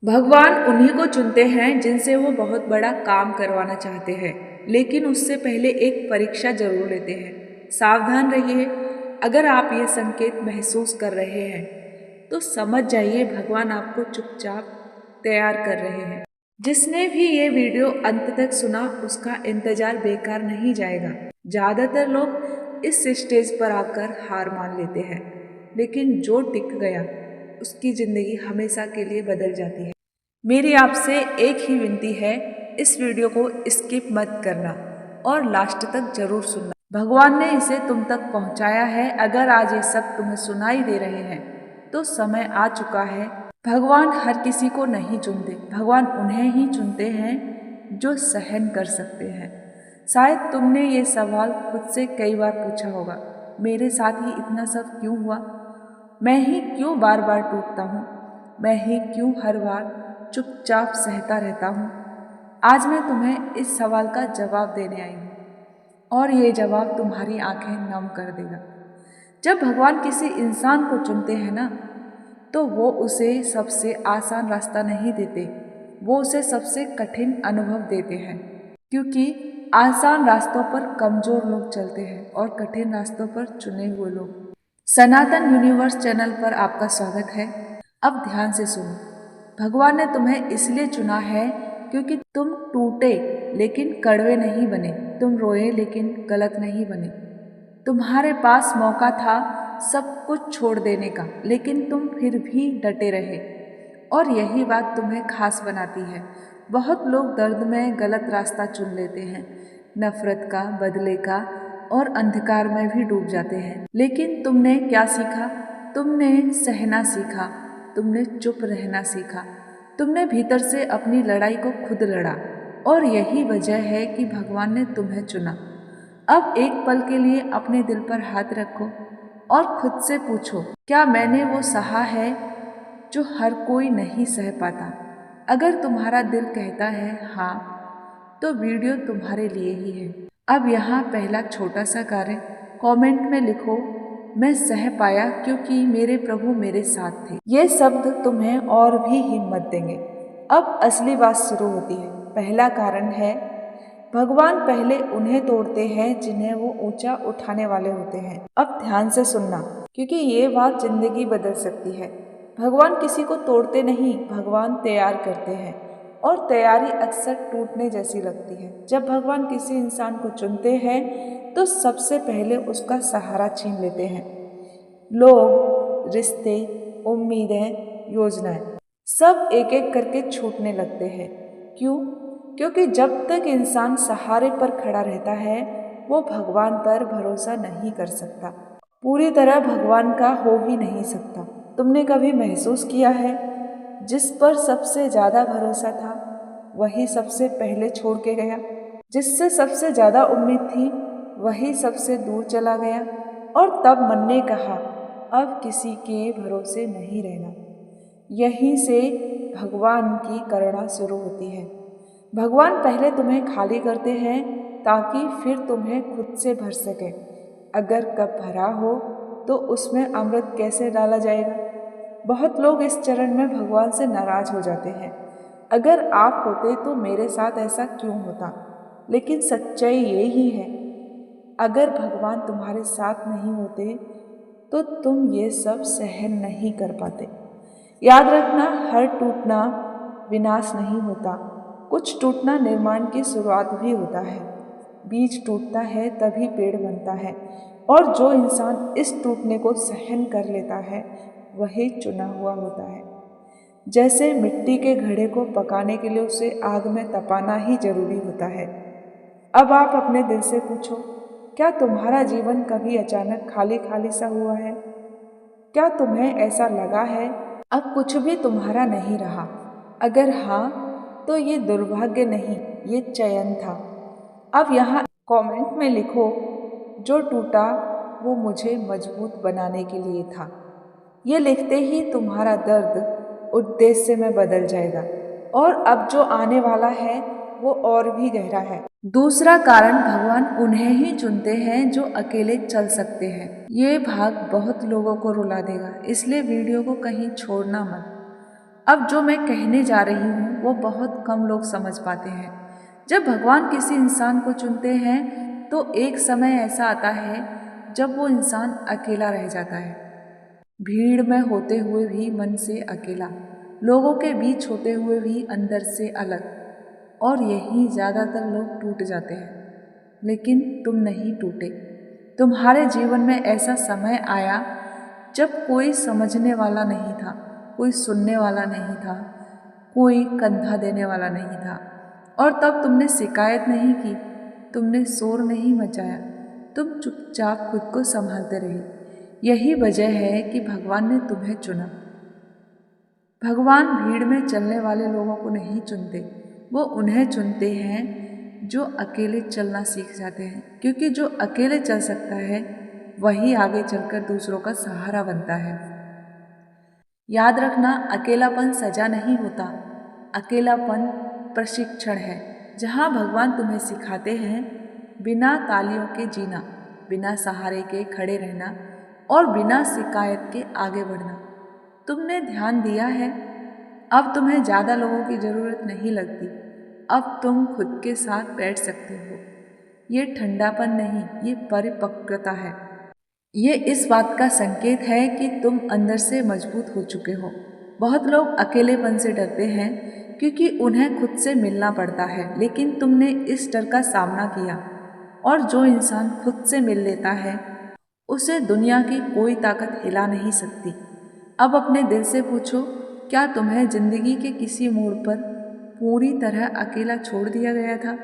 भगवान उन्हीं को चुनते हैं जिनसे वो बहुत बड़ा काम करवाना चाहते हैं, लेकिन उससे पहले एक परीक्षा जरूर लेते हैं। सावधान रहिए। अगर आप ये संकेत महसूस कर रहे हैं तो समझ जाइए भगवान आपको चुपचाप तैयार कर रहे हैं। जिसने भी ये वीडियो अंत तक सुना उसका इंतजार बेकार नहीं जाएगा। ज्यादातर लोग इस स्टेज पर आकर हार मान लेते हैं, लेकिन जो टिक गया उसकी जिंदगी हमेशा के लिए बदल जाती है। मेरी आपसे एक ही विनती है, इस वीडियो को स्किप मत करना और लास्ट तक जरूर सुनना। भगवान ने इसे तुम तक पहुंचाया है। अगर आज ये सब तुम्हें सुनाई दे रहे हैं तो समय आ चुका है। भगवान हर किसी को नहीं चुनते, भगवान उन्हें ही चुनते हैं जो सहन कर सकते हैं। शायद तुमने ये सवाल खुद से कई बार पूछा होगा, मेरे साथ ही इतना सब क्यों हुआ? मैं ही क्यों बार बार टूटता हूँ? मैं ही क्यों हर बार चुपचाप सहता रहता हूँ? आज मैं तुम्हें इस सवाल का जवाब देने आई हूँ और ये जवाब तुम्हारी आंखें नम कर देगा। जब भगवान किसी इंसान को चुनते हैं ना, तो वो उसे सबसे आसान रास्ता नहीं देते, वो उसे सबसे कठिन अनुभव देते हैं। क्योंकि आसान रास्तों पर कमजोर लोग चलते हैं और कठिन रास्तों पर चुने हुए लोग। सनातन यूनिवर्स चैनल पर आपका स्वागत है। अब ध्यान से सुनो। भगवान ने तुम्हें इसलिए चुना है क्योंकि तुम टूटे लेकिन कड़वे नहीं बने, तुम रोए लेकिन गलत नहीं बने। तुम्हारे पास मौका था सब कुछ छोड़ देने का, लेकिन तुम फिर भी डटे रहे और यही बात तुम्हें खास बनाती है। बहुत लोग दर्द में गलत रास्ता चुन लेते हैं, नफरत का, बदले का और अंधकार में भी डूब जाते हैं। लेकिन तुमने क्या सीखा? तुमने सहना सीखा, तुमने चुप रहना सीखा, तुमने भीतर से अपनी लड़ाई को खुद लड़ा और यही वजह है कि भगवान ने तुम्हें चुना। अब एक पल के लिए अपने दिल पर हाथ रखो और खुद से पूछो, क्या मैंने वो सहा है जो हर कोई नहीं सह पाता? अगर तुम्हारा दिल कहता है हाँ, तो वीडियो तुम्हारे लिए ही है। अब यहाँ पहला छोटा सा कार्य, कमेंट में लिखो, मैं सह पाया क्योंकि मेरे प्रभु मेरे साथ थे। ये शब्द तुम्हें और भी हिम्मत देंगे। अब असली बात शुरू होती है। पहला कारण है, भगवान पहले उन्हें तोड़ते हैं जिन्हें वो ऊंचा उठाने वाले होते हैं। अब ध्यान से सुनना, क्योंकि ये बात जिंदगी बदल सकती है। भगवान किसी को तोड़ते नहीं, भगवान तैयार करते हैं और तैयारी अक्सर टूटने जैसी लगती है। जब भगवान किसी इंसान को चुनते हैं तो सबसे पहले उसका सहारा छीन लेते हैं। लोग, रिश्ते, उम्मीदें, योजनाएं सब एक एक करके छूटने लगते हैं। क्यों? क्योंकि जब तक इंसान सहारे पर खड़ा रहता है वो भगवान पर भरोसा नहीं कर सकता, पूरी तरह भगवान का हो ही नहीं सकता। तुमने कभी महसूस किया है, जिस पर सबसे ज्यादा भरोसा था वही सबसे पहले छोड़ के गया, जिससे सबसे ज्यादा उम्मीद थी वही सबसे दूर चला गया और तब मन ने कहा अब किसी के भरोसे नहीं रहना। यहीं से भगवान की करुणा शुरू होती है। भगवान पहले तुम्हें खाली करते हैं ताकि फिर तुम्हें खुद से भर सके। अगर कप भरा हो तो उसमें अमृत कैसे डाला जाएगा? बहुत लोग इस चरण में भगवान से नाराज हो जाते हैं। अगर आप होते तो मेरे साथ ऐसा क्यों होता? लेकिन सच्चाई ये ही है, अगर भगवान तुम्हारे साथ नहीं होते तो तुम ये सब सहन नहीं कर पाते। याद रखना, हर टूटना विनाश नहीं होता, कुछ टूटना निर्माण की शुरुआत भी होता है। बीज टूटता है तभी पेड़ बनता है और जो इंसान इस टूटने को सहन कर लेता है वही चुना हुआ होता है। जैसे मिट्टी के घड़े को पकाने के लिए उसे आग में तपाना ही जरूरी होता है। अब आप अपने दिल से पूछो, क्या तुम्हारा जीवन कभी अचानक खाली खाली सा हुआ है? क्या तुम्हें ऐसा लगा है अब कुछ भी तुम्हारा नहीं रहा? अगर हाँ, तो ये दुर्भाग्य नहीं, ये चयन था। अब यहाँ कमेंट में लिखो, जो टूटा वो मुझे मजबूत बनाने के लिए था। ये लिखते ही तुम्हारा दर्द उद्देश्य में बदल जाएगा और अब जो आने वाला है वो और भी गहरा है। दूसरा कारण, भगवान उन्हें ही चुनते हैं जो अकेले चल सकते हैं। ये भाग बहुत लोगों को रुला देगा, इसलिए वीडियो को कहीं छोड़ना मत। अब जो मैं कहने जा रही हूँ वो बहुत कम लोग समझ पाते हैं। जब भगवान किसी इंसान को चुनते हैं तो एक समय ऐसा आता है जब वो इंसान अकेला रह जाता है, भीड़ में होते हुए भी मन से अकेला, लोगों के बीच होते हुए भी अंदर से अलग। और यही ज़्यादातर लोग टूट जाते हैं, लेकिन तुम नहीं टूटे। तुम्हारे जीवन में ऐसा समय आया जब कोई समझने वाला नहीं था, कोई सुनने वाला नहीं था, कोई कंधा देने वाला नहीं था। और तब तुमने शिकायत नहीं की, तुमने शोर नहीं मचाया, तुम चुपचाप खुद को संभालते रही। यही वजह है कि भगवान ने तुम्हें चुना। भगवान भीड़ में चलने वाले लोगों को नहीं चुनते, वो उन्हें चुनते हैं जो अकेले चलना सीख जाते हैं, क्योंकि जो अकेले चल सकता है वही आगे चलकर दूसरों का सहारा बनता है। याद रखना, अकेलापन सजा नहीं होता, अकेलापन प्रशिक्षण है, जहाँ भगवान तुम्हें सिखाते हैं बिना तालियों के जीना, बिना सहारे के खड़े रहना और बिना शिकायत के आगे बढ़ना। तुमने ध्यान दिया है, अब तुम्हें ज़्यादा लोगों की ज़रूरत नहीं लगती। अब तुम खुद के साथ बैठ सकते हो। ये ठंडापन नहीं, ये परिपक्वता है। ये इस बात का संकेत है कि तुम अंदर से मजबूत हो चुके हो। बहुत लोग अकेलेपन से डरते हैं क्योंकि उन्हें खुद से मिलना पड़ता है, लेकिन तुमने इस डर का सामना किया। और जो इंसान खुद से मिल लेता है उसे दुनिया की कोई ताकत हिला नहीं सकती। अब अपने दिल से पूछो, क्या तुम्हें जिंदगी के किसी मोड़ पर पूरी तरह अकेला छोड़ दिया गया था?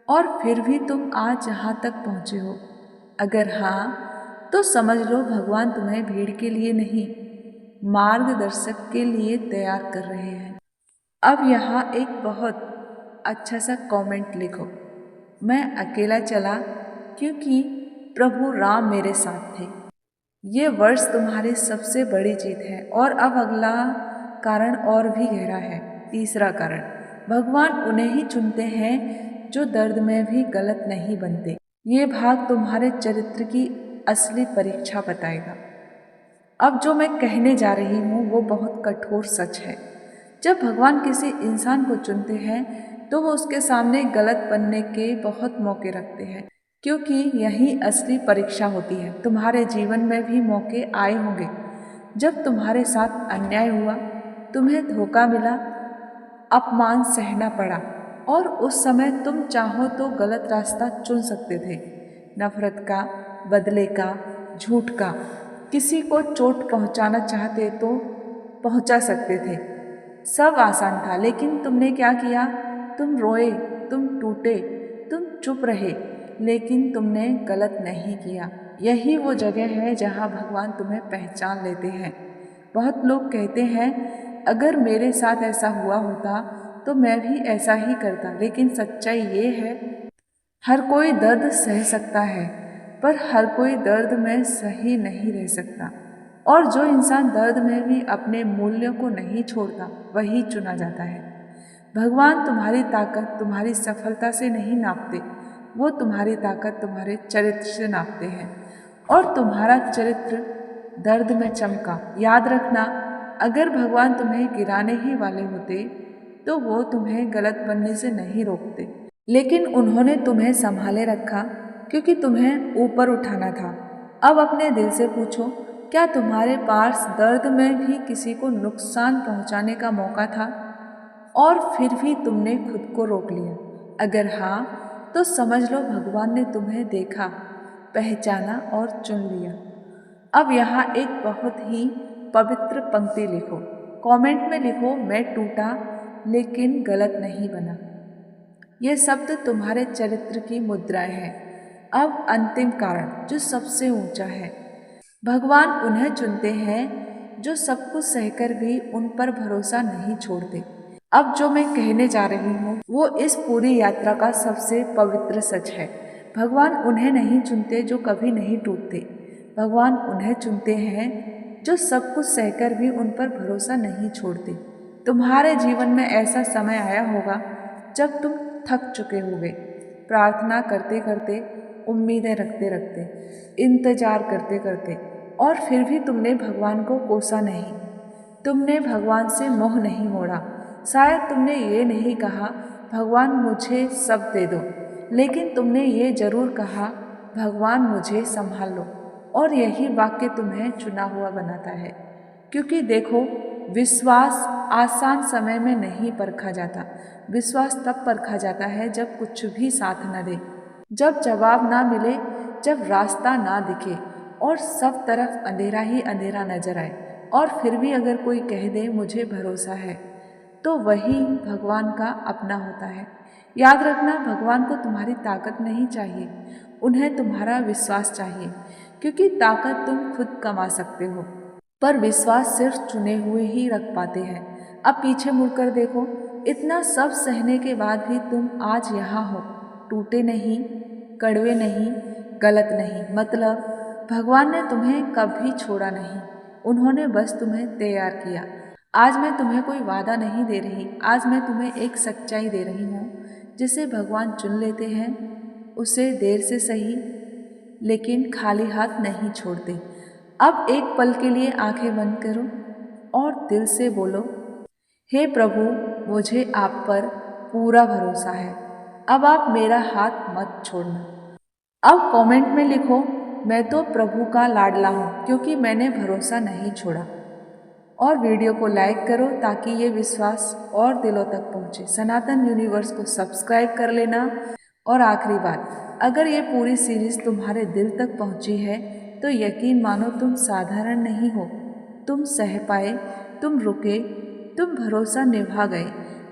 और फिर भी तुम आज यहाँ तक पहुँचे हो? अगर हाँ, तो समझ लो भगवान तुम्हें भीड़ के लिए नहीं, मार्गदर्शक के लिए तैयार कर रहे हैं। अब यहाँ एक बहुत अच्छा सा कमेंट लिखो। मैं अकेला चला क्योंकि प्रभु राम मेरे साथ थे। ये वर्ष तुम्हारी सबसे बड़ी जीत है। और अब अगला कारण और भी गहरा है। तीसरा कारण, भगवान उन्हें ही चुनते हैं जो दर्द में भी गलत नहीं बनते। ये भाग तुम्हारे चरित्र की असली परीक्षा बताएगा। अब जो मैं कहने जा रही हूँ वो बहुत कठोर सच है। जब भगवान किसी इंसान को चुनते हैं तो वो उसके सामने गलत बनने के बहुत मौके रखते हैं, क्योंकि यही असली परीक्षा होती है। तुम्हारे जीवन में भी मौके आए होंगे जब तुम्हारे साथ अन्याय हुआ, तुम्हें धोखा मिला, अपमान सहना पड़ा, और उस समय तुम चाहो तो गलत रास्ता चुन सकते थे। नफरत का, बदले का, झूठ का, किसी को चोट पहुंचाना चाहते तो पहुंचा सकते थे। सब आसान था, लेकिन तुमने क्या किया? तुम रोए, तुम टूटे, तुम चुप रहे, लेकिन तुमने गलत नहीं किया। यही वो जगह है जहाँ भगवान तुम्हें पहचान लेते हैं। बहुत लोग कहते हैं, अगर मेरे साथ ऐसा हुआ होता तो मैं भी ऐसा ही करता, लेकिन सच्चाई ये है, हर कोई दर्द सह सकता है, पर हर कोई दर्द में सही नहीं रह सकता। और जो इंसान दर्द में भी अपने मूल्यों को नहीं छोड़ता, वही चुना जाता है। भगवान तुम्हारी ताकत तुम्हारी सफलता से नहीं नापते, वो तुम्हारी ताकत तुम्हारे चरित्र से नापते हैं। और तुम्हारा चरित्र दर्द में चमका। याद रखना, अगर भगवान तुम्हें गिराने ही वाले होते तो वो तुम्हें गलत बनने से नहीं रोकते, लेकिन उन्होंने तुम्हें संभाले रखा क्योंकि तुम्हें ऊपर उठाना था। अब अपने दिल से पूछो, क्या तुम्हारे पास दर्द में भी किसी को नुकसान पहुंचाने का मौका था और फिर भी तुमने खुद को रोक लिया? अगर हाँ, तो समझ लो भगवान ने तुम्हें देखा, पहचाना और चुन लिया। अब यहाँ एक बहुत ही पवित्र पंक्ति लिखो। कमेंट में लिखो, मैं टूटा लेकिन गलत नहीं बना। ये शब्द तुम्हारे चरित्र की मुद्राएं हैं। अब अंतिम कारण, जो सबसे ऊंचा है, भगवान उन्हें चुनते हैं जो सब कुछ सहकर भी उन पर भरोसा नहीं छोड़ते। अब जो मैं कहने जा रही हूँ वो इस पूरी यात्रा का सबसे पवित्र सच है। भगवान उन्हें नहीं चुनते जो कभी नहीं टूटते, भगवान उन्हें चुनते हैं जो सब कुछ सहकर भी उन पर भरोसा नहीं छोड़ते। तुम्हारे जीवन में ऐसा समय आया होगा जब तुम थक चुके होगे, प्रार्थना करते करते, उम्मीदें रखते रखते, इंतजार करते करते, और फिर भी तुमने भगवान को कोसा नहीं। तुमने भगवान से मोह नहीं मोड़ा। शायद तुमने ये नहीं कहा भगवान मुझे सब दे दो, लेकिन तुमने ये जरूर कहा भगवान मुझे संभाल लो। और यही वाक्य तुम्हें चुना हुआ बनाता है। क्योंकि देखो, विश्वास आसान समय में नहीं परखा जाता। विश्वास तब परखा जाता है जब कुछ भी साथ न दे, जब जवाब ना मिले, जब रास्ता ना दिखे और सब तरफ अंधेरा ही अंधेरा नजर आए, और फिर भी अगर कोई कह दे मुझे भरोसा है, तो वही भगवान का अपना होता है। याद रखना, भगवान को तुम्हारी ताकत नहीं चाहिए, उन्हें तुम्हारा विश्वास चाहिए। क्योंकि ताकत तुम खुद कमा सकते हो, पर विश्वास सिर्फ चुने हुए ही रख पाते हैं। अब पीछे मुड़कर देखो, इतना सब सहने के बाद भी तुम आज यहाँ हो, टूटे नहीं, कड़वे नहीं, गलत नहीं। मतलब भगवान ने तुम्हें कभी छोड़ा नहीं, उन्होंने बस तुम्हें तैयार किया। आज मैं तुम्हें कोई वादा नहीं दे रही, आज मैं तुम्हें एक सच्चाई दे रही हूँ। जिसे भगवान चुन लेते हैं उसे देर से सही लेकिन खाली हाथ नहीं छोड़ते। अब एक पल के लिए आंखें बंद करो और दिल से बोलो, हे प्रभु, मुझे आप पर पूरा भरोसा है, अब आप मेरा हाथ मत छोड़ना। अब कमेंट में लिखो, मैं तो प्रभु का लाडला हूँ क्योंकि मैंने भरोसा नहीं छोड़ा। और वीडियो को लाइक करो ताकि ये विश्वास और दिलों तक पहुँचे। सनातन यूनिवर्स को सब्सक्राइब कर लेना। और आखिरी बात, अगर ये पूरी सीरीज तुम्हारे दिल तक पहुँची है तो यकीन मानो तुम साधारण नहीं हो, तुम सह पाए, तुम रुके, तुम भरोसा निभा गए,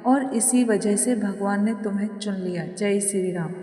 और इसी वजह से भगवान ने तुम्हें चुन लिया। जय श्री राम।